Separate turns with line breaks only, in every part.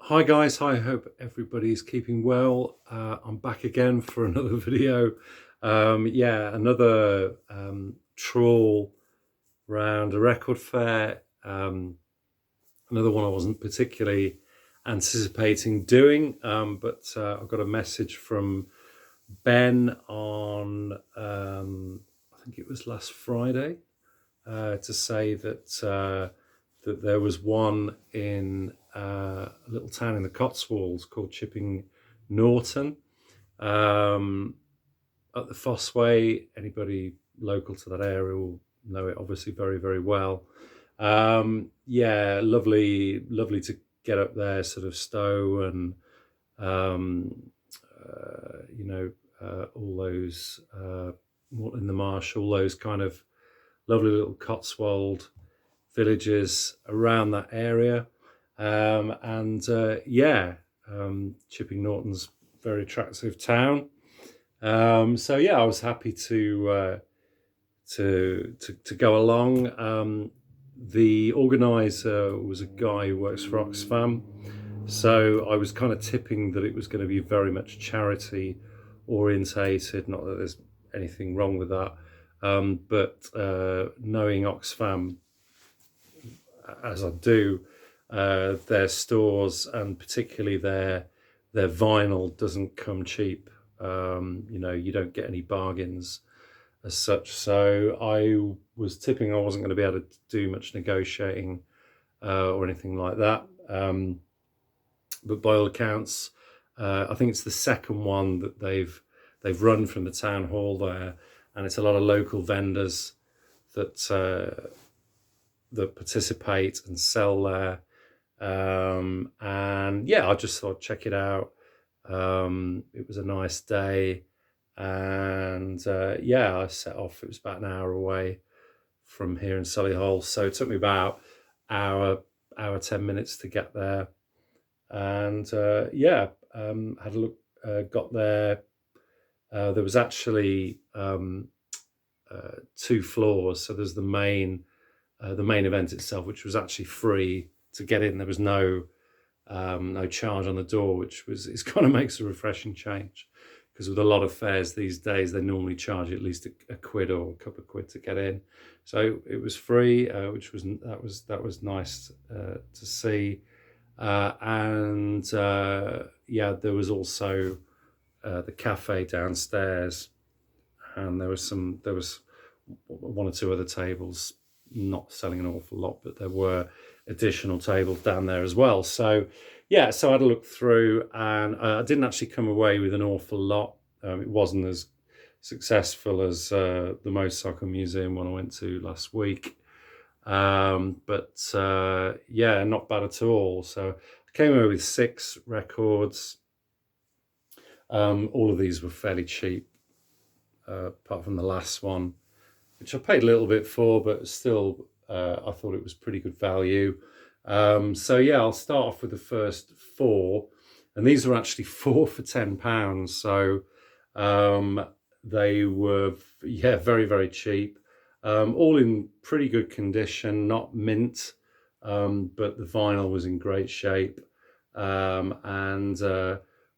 Hi guys, hi, I hope everybody's keeping well. I'm back again for another video. Another trawl round a record fair. Another one I wasn't particularly anticipating doing, but I got a message from Ben on, I think it was last Friday, to say that there was one in a little town in the Cotswolds called Chipping Norton, at the Fossway. Anybody local to that area will know it obviously very, very well. Lovely to get up there, sort of Stowe and um, all those in the Marsh, all those kind of lovely little Cotswold villages around that area. Chipping Norton's a very attractive town. I was happy to go along. The organizer was a guy who works for Oxfam, so I was kind of tipping that it was going to be very much charity orientated. Not that there's anything wrong with that, but knowing Oxfam as I do, their stores and particularly their vinyl doesn't come cheap. You don't get any bargains as such. So I was tipping I wasn't going to be able to do much negotiating or anything like that. But by all accounts, I think it's the second one that they've run from the town hall there, and it's a lot of local vendors that participate and sell there. I just thought check it out. It was a nice day, and I set off. It was about an hour away from here in Solihull, so it took me about hour 10 minutes to get there. And had a look. Got there. There was actually 2 floors. So there's the main event itself, which was actually free to get in. There was no charge on the door, which kind of makes a refreshing change, because with a lot of fairs these days, they normally charge at least a quid or a couple of quid to get in. So it was free, which was nice to see. There was also the cafe downstairs, and there was 1 or 2 other tables, not selling an awful lot, but there were additional tables down there as well. So I had a look through, and I didn't actually come away with an awful lot. It wasn't as successful as the Motorcycle Museum one I went to last week. Not bad at all. So I came away with 6 records. All of these were fairly cheap, apart from the last one, which I paid a little bit for, but still, I thought it was pretty good value. I'll start off with the first 4, and these were actually 4 for £10. So they were very, very cheap. All in pretty good condition, not mint, but the vinyl was in great shape, and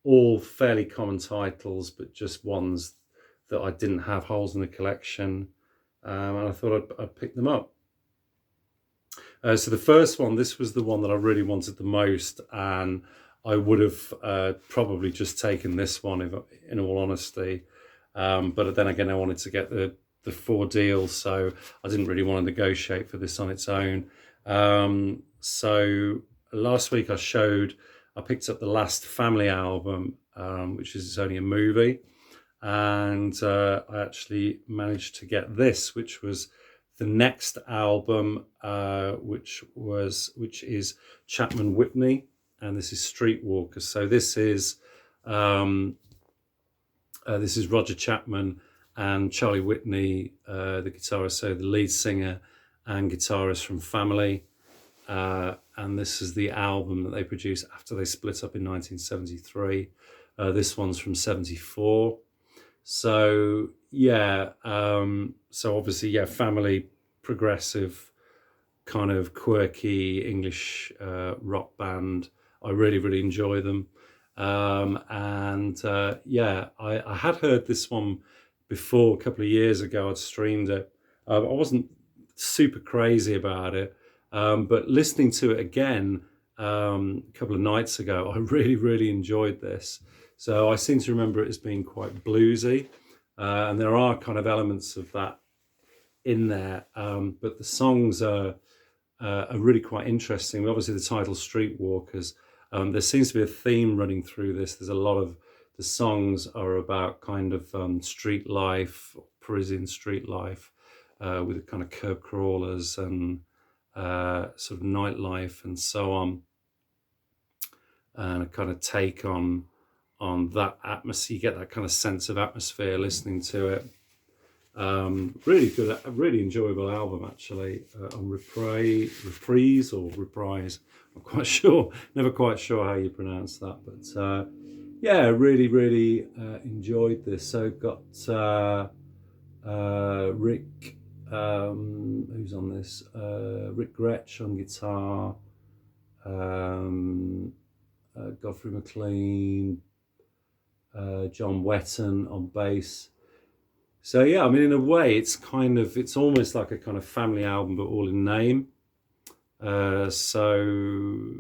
all fairly common titles, but just ones that I didn't have holes in the collection, and I thought I'd pick them up. So the first one, this was the one that I really wanted the most, and I would have probably just taken this one, if, in all honesty. But then again, I wanted to get the 4 deals, so I didn't really want to negotiate for this on its own. So last week I picked up the Last Family album, which is only a movie, and I actually managed to get this, which was the next album, which is Chapman Whitney, and this is Streetwalker. So this is Roger Chapman and Charlie Whitney, the guitarist, so the lead singer and guitarist from Family. And this is the album that they produced after they split up in 1973. This one's from 74. So obviously, Family, progressive, kind of quirky English rock band. I really, really enjoy them. Yeah, I had heard this one before a couple of years ago. I'd streamed it. I wasn't super crazy about it, but listening to it again a couple of nights ago, I really, really enjoyed this. So I seem to remember it as being quite bluesy, and there are kind of elements of that in there, but the songs are really quite interesting. Obviously, the title "Streetwalkers." There seems to be a theme running through this. There's a lot of the songs are about kind of street life, Parisian street life, with kind of curb crawlers and sort of nightlife and so on, and a kind of take on that atmosphere. You get that kind of sense of atmosphere listening to it. Really good, a really enjoyable album actually, on reprise or reprise. I'm quite sure, never quite sure how you pronounce that, but yeah, really, really enjoyed this. So got Rick, who's on this? Rick Gretsch on guitar, Godfrey McLean, John Wetton on bass. So yeah, I mean, in a way, it's almost like a kind of family album, but all in name. So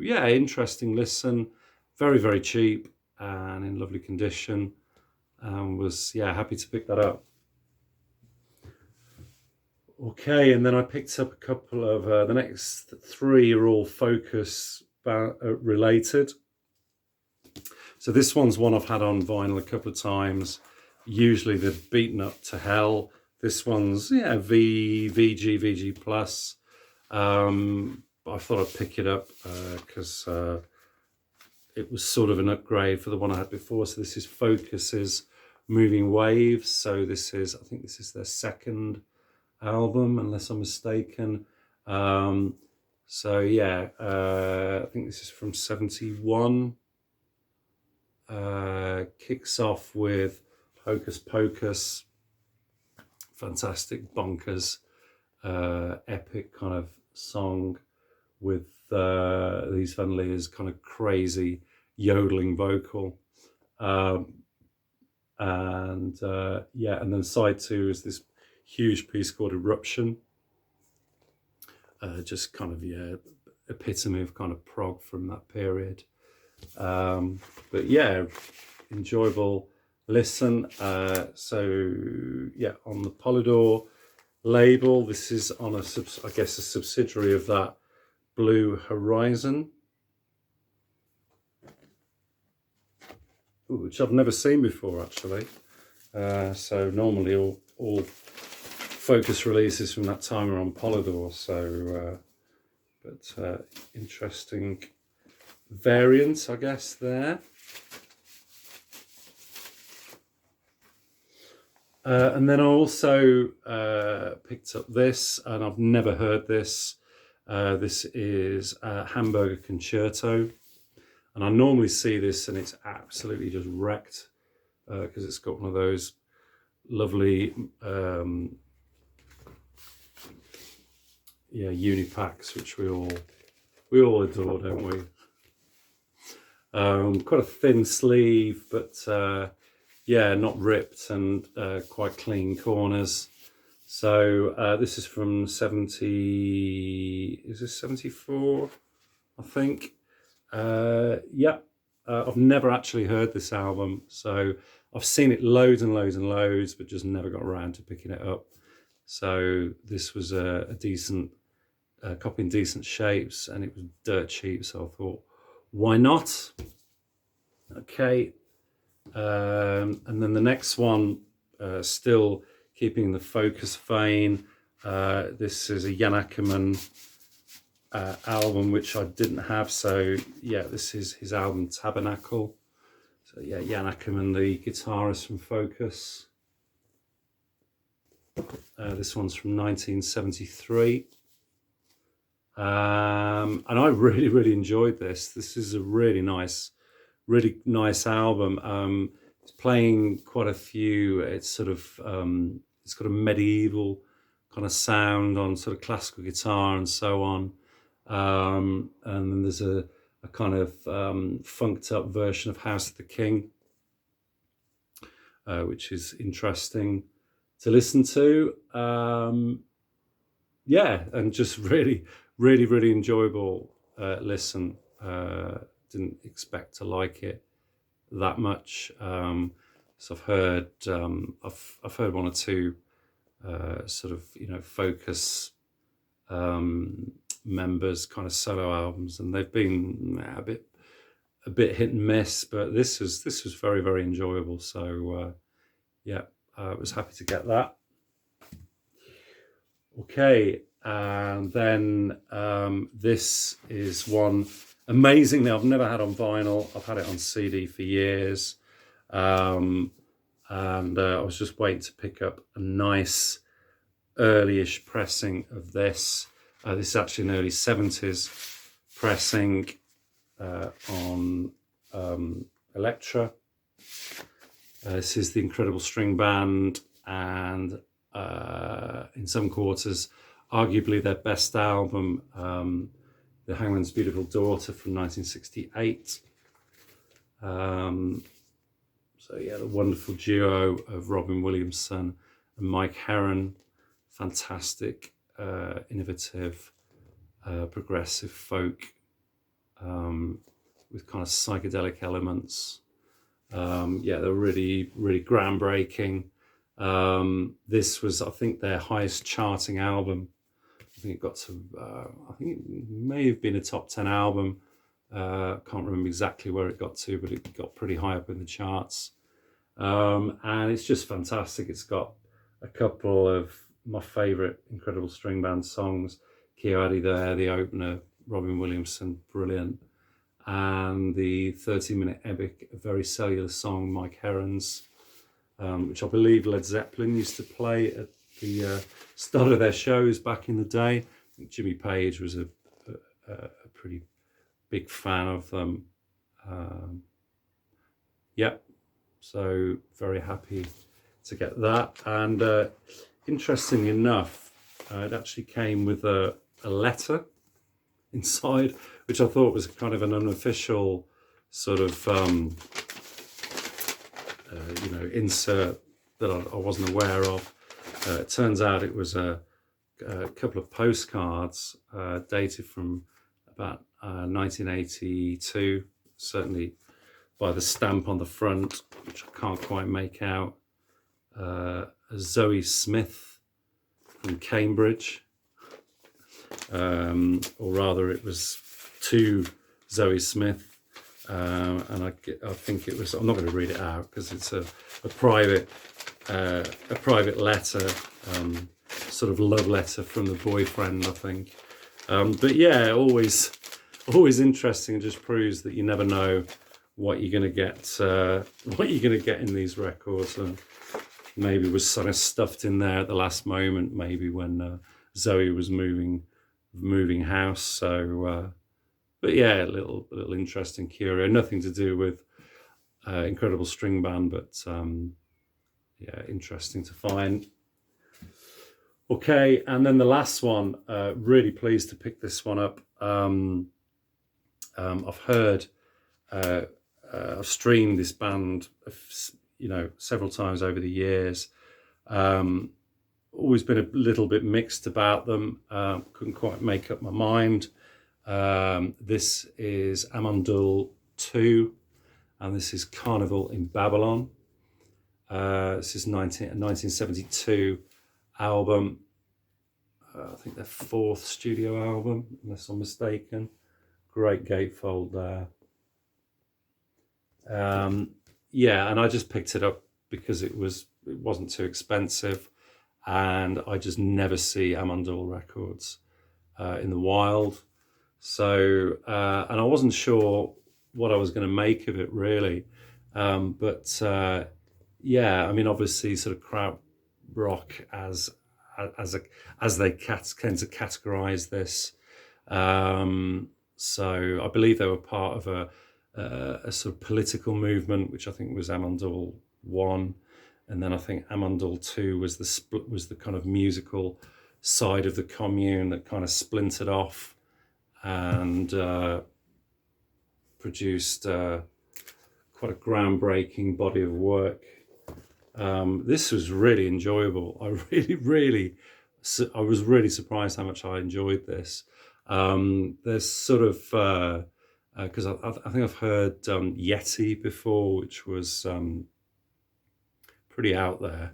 yeah, interesting listen, very, very cheap and in lovely condition. Was happy to pick that up. Okay, and then I picked up a couple of the next three are all Focus related. So this one's one I've had on vinyl a couple of times. Usually they're beaten up to hell. This one's VG plus. I thought I'd pick it up because it was sort of an upgrade for the one I had before. So this is Focus's Moving Waves. So I think this is their second album, unless I'm mistaken. So yeah, I think this is from 71. Kicks off with Hocus Pocus, fantastic, bonkers, epic kind of song with these Van Leer's kind of crazy yodeling vocal. And then side two is this huge piece called Eruption. Just kind of, epitome of kind of prog from that period. But yeah, enjoyable listen. So yeah, on the Polydor label, this is on a subsidiary of that Blue Horizon, which I've never seen before actually. So normally all Focus releases from that time are on Polydor. So but interesting variants, I guess, there. And then I also picked up this, and I've never heard this. This is Hamburger Concerto. And I normally see this and it's absolutely just wrecked because it's got one of those lovely unipacks, which we all adore, don't we? Quite a thin sleeve, but not ripped, and quite clean corners. So this is from 70, is this 74? I think. I've never actually heard this album, so I've seen it loads and loads and loads, but just never got around to picking it up. So this was a decent copy in decent shapes, and it was dirt cheap, so I thought, why not? Okay. And then the next one, still keeping the Focus vein, this is a Jan Ackerman album, which I didn't have. So yeah, this is his album Tabernacle. So yeah, Jan Ackerman, the guitarist from Focus. This one's from 1973. And I really, really enjoyed this. This is a really nice album. It's playing quite a few. It's sort of it's got a medieval kind of sound on sort of classical guitar and so on. And then there's a kind of funked up version of House of the King, which is interesting to listen to. Yeah, and just really, really, really enjoyable listen. Didn't expect to like it that much. So I've heard I've heard one or two sort of Focus members kind of solo albums, and they've been a bit hit and miss. But this was very, very enjoyable. So yeah, I was happy to get that. Okay, and then this is one amazingly I've never had on vinyl. I've had it on CD for years, and I was just waiting to pick up a nice early-ish pressing of this. This is actually an early 70s pressing on Elektra. This is the Incredible String Band, and in some quarters, arguably their best album, The Hangman's Beautiful Daughter from 1968. So yeah, the wonderful duo of Robin Williamson and Mike Herron. Fantastic, innovative, progressive folk with kind of psychedelic elements. Yeah, they're really, really groundbreaking. This was, I think, their highest charting album. I think it got to, I think it may have been a top 10 album. Can't remember exactly where it got to, but it got pretty high up in the charts. And it's just fantastic. It's got a couple of my favourite Incredible String Band songs. Kio-Adi there, the opener, Robin Williamson, brilliant. And the 30-minute epic, a very cellular song, Mike Herron's, which I believe Led Zeppelin used to play at the start of their shows back in the day. I think Jimmy Page was a pretty big fan of them. Yeah, so very happy to get that. And interestingly enough, it actually came with a letter inside, which I thought was kind of an unofficial sort of insert that I wasn't aware of. It turns out it was a couple of postcards dated from about 1982, certainly by the stamp on the front, which I can't quite make out. Zoe Smith from Cambridge, or rather it was to Zoe Smith, and I think it was, I'm not going to read it out because it's a private letter, sort of love letter from the boyfriend, I think. But yeah, always interesting, and just proves that you never know what you're going to get, in these records. And maybe was sort of stuffed in there at the last moment, maybe when Zoe was moving house. So, but yeah, a little interesting curio, nothing to do with Incredible String Band, but yeah, interesting to find. Okay, and then the last one, really pleased to pick this one up. I've heard, I've streamed this band, several times over the years. Always been a little bit mixed about them. Couldn't quite make up my mind. This is Amandul 2, and this is Carnival in Babylon. This is a 1972 album. I think their fourth studio album, unless I'm mistaken. Great gatefold there. Yeah, and I just picked it up because it wasn't too expensive, and I just never see Amandul records in the wild. So, and I wasn't sure what I was going to make of it really, but yeah, I mean, obviously, sort of kraut rock as they tend to categorize this. So I believe they were part of a sort of political movement, which I think was Amandul 1, and then I think Amandul 2 was the kind of musical side of the commune that kind of splintered off, and produced quite a groundbreaking body of work. This was really enjoyable. I was really surprised how much I enjoyed this. There's sort of because I think I've heard Yeti before, which was pretty out there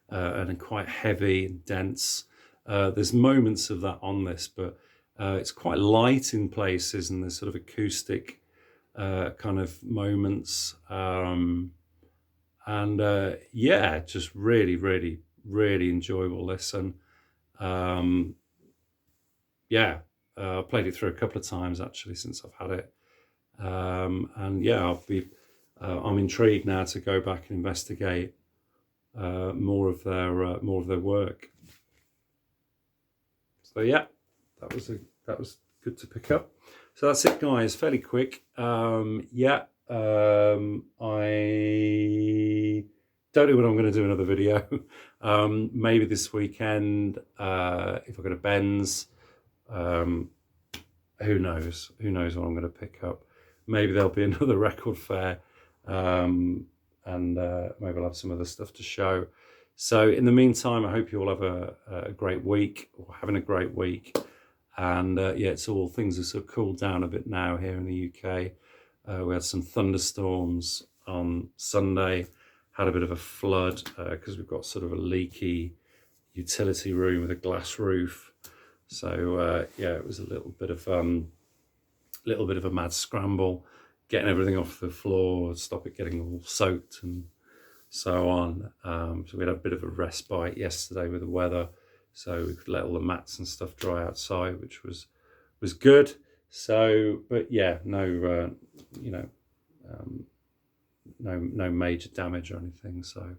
and quite heavy and dense. There's moments of that on this, but it's quite light in places, and there's sort of acoustic kind of moments. Yeah, just really enjoyable listen. Yeah, I played it through a couple of times actually since I've had it. And yeah, I'm intrigued now to go back and investigate more of their work. So yeah, that was good to pick up. So that's it, guys. Fairly quick. Yeah, I don't know when I'm going to do another video. Maybe this weekend if I go to Ben's. Who knows? Who knows what I'm going to pick up? Maybe there'll be another record fair, and maybe I'll have some other stuff to show. So in the meantime, I hope you all have a great week, or having a great week. And yeah, it's all things have sort of cooled down a bit now here in the UK. We had some thunderstorms on Sunday, had a bit of a flood because we've got sort of a leaky utility room with a glass roof. So yeah, it was a little bit of a mad scramble, getting everything off the floor, stop it getting all soaked and so on. So we had a bit of a respite yesterday with the weather, so we could let all the mats and stuff dry outside, which was good. So, but yeah, no, no major damage or anything. So,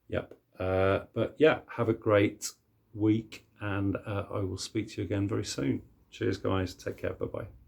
yep. But yeah, have a great week, and I will speak to you again very soon. Cheers, guys. Take care. Bye-bye.